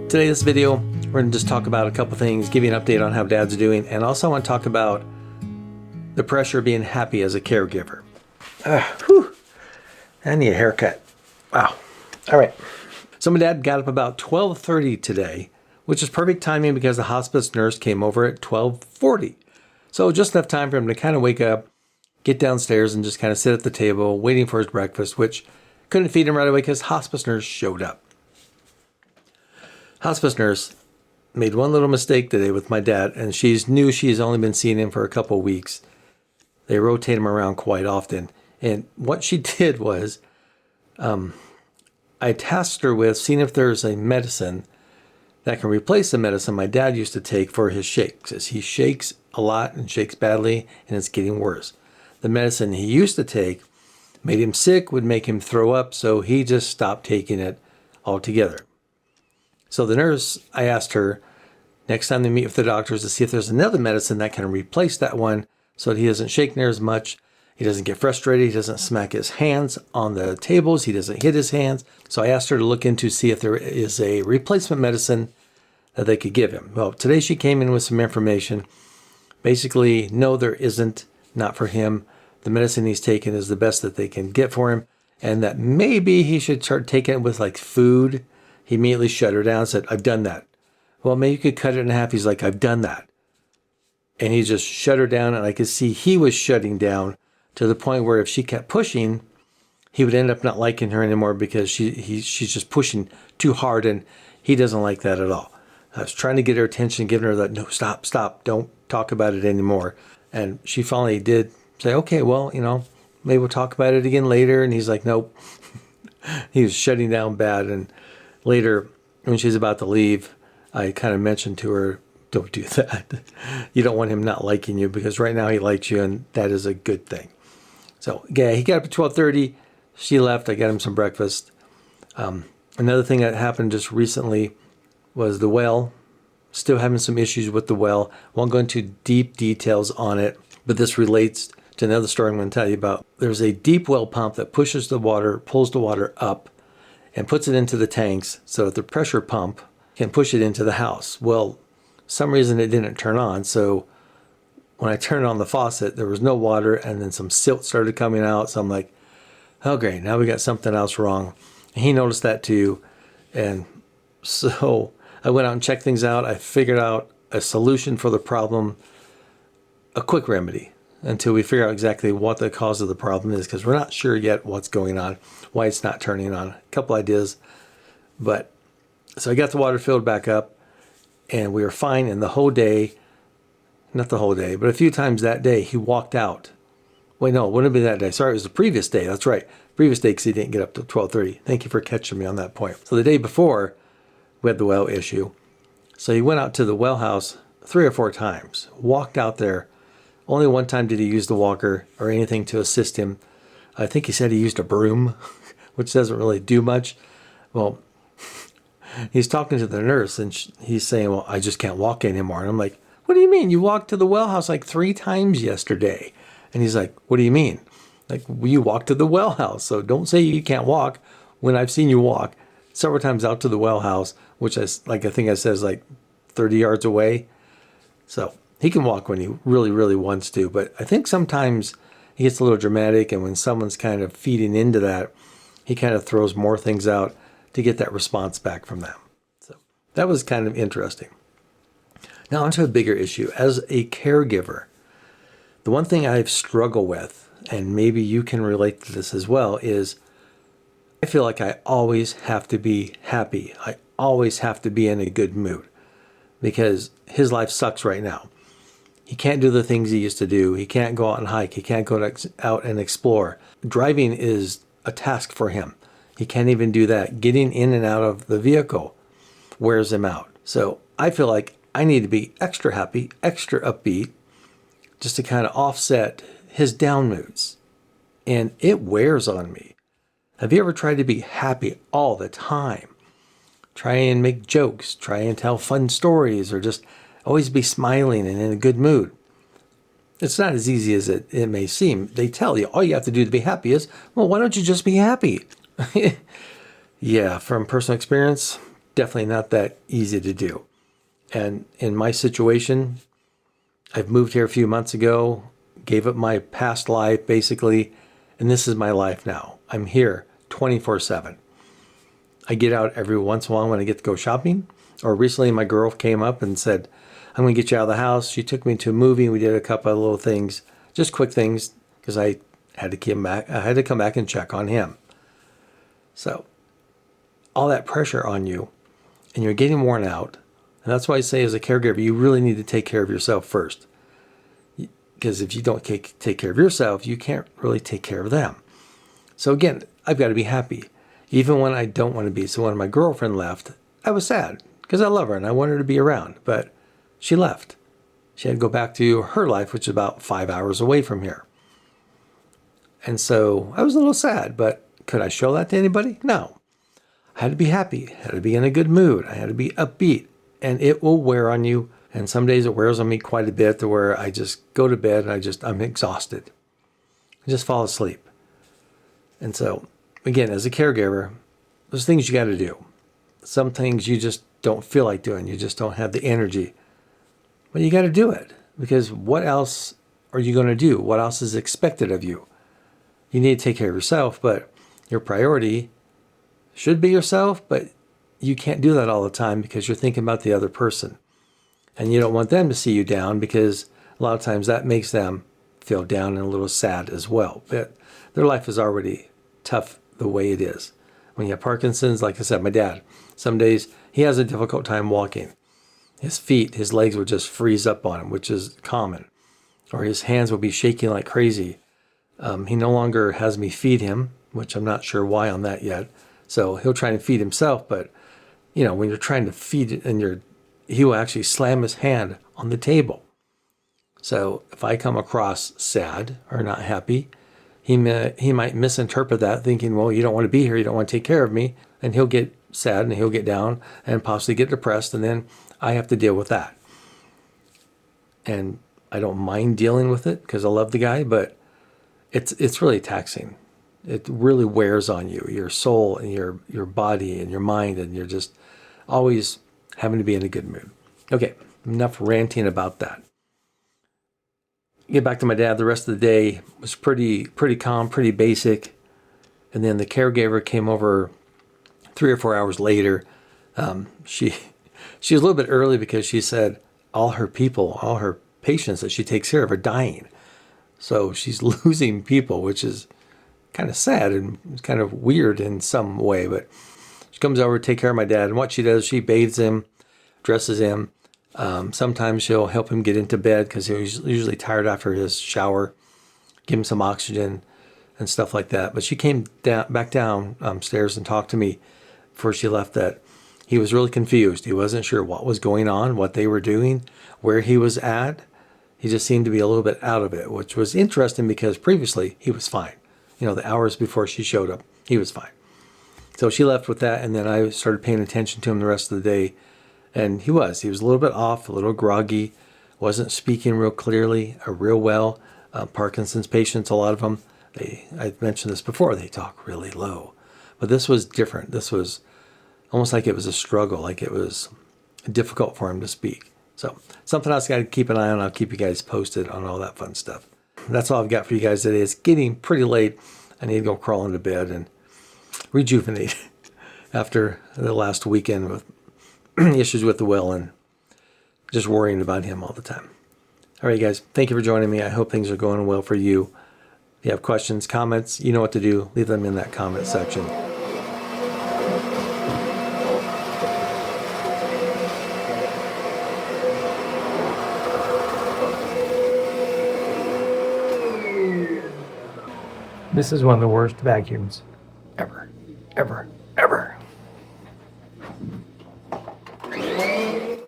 Today, this video, we're going to just talk about a couple things, give you an update on how Dad's doing, and also I want to talk about the pressure of being happy as a caregiver. Whew. I need a haircut. Wow. All right. So my dad got up about 12:30 today, which is perfect timing because the hospice nurse came over at 12:40. So just enough time for him to kind of wake up, get downstairs, and just kind of sit at the table waiting for his breakfast, which couldn't feed him right away because hospice nurse showed up. Hospice nurse made one little mistake today with my dad, and she's only been seeing him for a couple of weeks. They rotate him around quite often. And what she did was, I tasked her with seeing if there's a medicine that can replace the medicine my dad used to take for his shakes, as he shakes a lot and shakes badly, and it's getting worse. The medicine he used to take made him sick, would make him throw up, so he just stopped taking it altogether. So the nurse, I asked her, next time they meet with the doctors, to see if there's another medicine that can replace that one so that he doesn't shake near as much, he doesn't get frustrated, he doesn't smack his hands on the tables, he doesn't hit his hands. So I asked her to look into see if there is a replacement medicine that they could give him. Well, today she came in with some information. Basically, no, there isn't, not for him. The medicine he's taking is the best that they can get for him, and that maybe he should start taking it with like food. He immediately shut her down and said, "I've done that." Well, maybe you could cut it in half. He's like, "I've done that." And he just shut her down, and I could see he was shutting down to the point where if she kept pushing, he would end up not liking her anymore because she's just pushing too hard, and he doesn't like that at all. I was trying to get her attention, giving her that, "No, stop, don't talk about it anymore." And she finally did say, "Okay, well, maybe we'll talk about it again later." And he's like, "Nope." He was shutting down bad. And later, when she's about to leave, I kind of mentioned to her, "Don't do that. You don't want him not liking you, because right now he likes you, and that is a good thing." So, yeah, he got up at 12:30. She left. I got him some breakfast. Another thing that happened just recently was the well. Still having some issues with the well. Won't go into deep details on it, but this relates to another story I'm going to tell you about. There's a deep well pump that pushes the water, pulls the water up, and puts it into the tanks so that the pressure pump can push it into the house. Well, some reason it didn't turn on, so when I turned on the faucet, there was no water, and then some silt started coming out. So I'm like, "Oh, great, now we got something else wrong." And he noticed that too, and so I went out and checked things out. I figured out a solution for the problem, a quick remedy, until we figure out exactly what the cause of the problem is, because we're not sure yet what's going on, why it's not turning on. A couple ideas, but so I got the water filled back up, and we were fine. And the whole day, not the whole day, but a few times that day, he walked out. Wait, no, it wouldn't have been that day. Sorry, it was the previous day. That's right. Previous day, because he didn't get up till 12:30. Thank you for catching me on that point. So the day before, we had the well issue. So he went out to the well house 3 or 4 times, walked out there. Only one time did he use the walker or anything to assist him. I think he said he used a broom, which doesn't really do much. Well, he's talking to the nurse, and he's saying, "Well, I just can't walk anymore." And I'm like, "What do you mean? You walked to the well house like 3 times yesterday." And he's like, "What do you mean?" Like, "Well, you walked to the well house, so don't say you can't walk when I've seen you walk several times out to the well house," which I think I said is like 30 yards away. So he can walk when he really, really wants to. But I think sometimes he gets a little dramatic, and when someone's kind of feeding into that, he kind of throws more things out to get that response back from them. So that was kind of interesting. Now onto a bigger issue. As a caregiver, the one thing I've struggled with, and maybe you can relate to this as well, is I feel like I always have to be happy. I always have to be in a good mood, because his life sucks right now. He can't do the things he used to do. He can't go out and hike. He can't go out and explore. Driving is a task for him. He can't even do that. Getting in and out of the vehicle wears him out. So I feel like I need to be extra happy, extra upbeat, just to kind of offset his down moods. And it wears on me. Have you ever tried to be happy all the time? Try and make jokes, try and tell fun stories, or just always be smiling and in a good mood. It's not as easy as it may seem. They tell you all you have to do to be happy is, well, why don't you just be happy? Yeah, from personal experience, definitely not that easy to do. And in my situation, I've moved here a few months ago, gave up my past life basically, and this is my life now. I'm here 24/7. I get out every once in a while when I get to go shopping. Or recently my girl came up and said, I'm going to get you out of the house. She took me to a movie. We did a couple of little things, just quick things, because I had to come back. I had to come back and check on him. So all that pressure on you, and you're getting worn out. And that's why I say as a caregiver, you really need to take care of yourself first. Because if you don't take care of yourself, you can't really take care of them. So again, I've got to be happy, even when I don't want to be. So when my girlfriend left, I was sad because I love her and I want her to be around. But she left. She had to go back to her life, which is about 5 hours away from here. And so I was a little sad, but could I show that to anybody? No. I had to be happy. I had to be in a good mood. I had to be upbeat. And it will wear on you. And some days it wears on me quite a bit to where I just go to bed and I'm exhausted. I just fall asleep. And so, again, as a caregiver, there's things you got to do. Some things you just don't feel like doing. You just don't have the energy. But you got to do it. Because what else are you going to do? What else is expected of you? You need to take care of yourself, but your priority should be yourself, but you can't do that all the time because you're thinking about the other person. And you don't want them to see you down because a lot of times that makes them feel down and a little sad as well. But their life is already tough the way it is. When you have Parkinson's, like I said, my dad, some days he has a difficult time walking. His legs would just freeze up on him, which is common. Or his hands would be shaking like crazy. He no longer has me feed him, which I'm not sure why on that yet. So he'll try and feed himself, but when you're trying to feed it and he will actually slam his hand on the table. So if I come across sad or not happy, he might misinterpret that thinking, well, you don't want to be here, you don't want to take care of me, and he'll get sad and he'll get down and possibly get depressed, and then I have to deal with that. And I don't mind dealing with it because I love the guy, but it's really taxing. It really wears on you, your soul and your body and your mind, and you're just always having to be in a good mood. Okay, enough ranting about that. Get back to my dad. The rest of the day was pretty calm, pretty basic. And then the caregiver came over 3 or 4 hours later. She was a little bit early because she said all her patients that she takes care of are dying. So she's losing people, which is kind of sad and kind of weird in some way. But she comes over to take care of my dad. And what she does, she bathes him, dresses him. Sometimes she'll help him get into bed because he's usually tired after his shower, give him some oxygen and stuff like that. But she came back downstairs and talked to me before she left that he was really confused. He wasn't sure what was going on, what they were doing, where he was at. He just seemed to be a little bit out of it, which was interesting because previously he was fine. The hours before she showed up, he was fine. So she left with that, and then I started paying attention to him the rest of the day. And he was a little bit off, a little groggy, wasn't speaking real clearly or real well. Parkinson's patients, a lot of them, I've mentioned this before, they talk really low. But this was different. This was almost like it was a struggle, like it was difficult for him to speak. So something else I got to keep an eye on. I'll keep you guys posted on all that fun stuff. That's all I've got for you guys today. It's getting pretty late. I need to go crawl into bed and rejuvenate after the last weekend with issues with the will and just worrying about him all the time. All right, guys, thank you for joining me. I hope things are going well for you. If you have questions, comments, you know what to do. Leave them in that comment section. This is one of the worst vacuums ever.